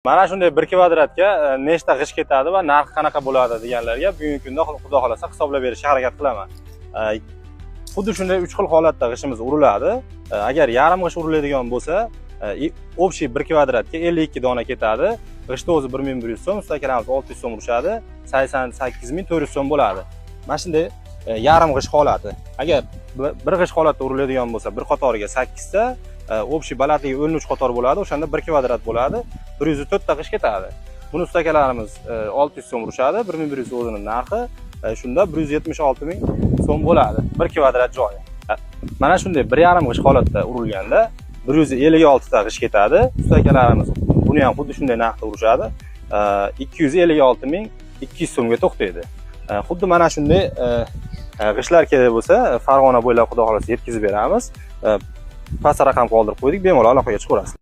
Mana shunday 1 kvadratga nechta g'isht ketadi va narxi qanaqa bo'ladi deganlarga bugungi kunda Xudo xolasa hisoblab berishga harakat qilaman. Xuddi shunday 3 xil holatda g'ishtimiz uriladi. Agar yarim g'isht uriladigan bo'lsa, общий 1 kvadratga 52 dona ketadi. G'ishtni o'zi 1100 so'm, ustakalarimiz 600 so'm urishadi, 88400 so'm bo'ladi. Mana shunday yarim g'isht holati. Agar bir g'isht holatda uriladigan bo'lsa, bir qatoriga 8 ta, общий balandligi 13 qator bo'ladi. O'shanda 1 kvadrat bo'ladi. 104 ta g'isht ketadi. Buni ustakalarimiz 600 so'm urishadi, 1100 o'zining narxi. Shunda 176 ming so'm bo'ladi 1 kvadrat joyi. Mana shunday 1,5 g'isht holatda urilganda 156 ta g'isht ketadi. Ustakalarimiz buni ham xuddi shunday narxda urishadi. 256 ming 200 so'mga to'xtaydi. Xuddi mana shunday g'ishtlar kerak bo'lsa, Farg'ona bo'ylab Xudo xolasa yetkazib beramiz. Past raqam qoldirib qo'ydik, bemalol aloqaga chiqaverasiz.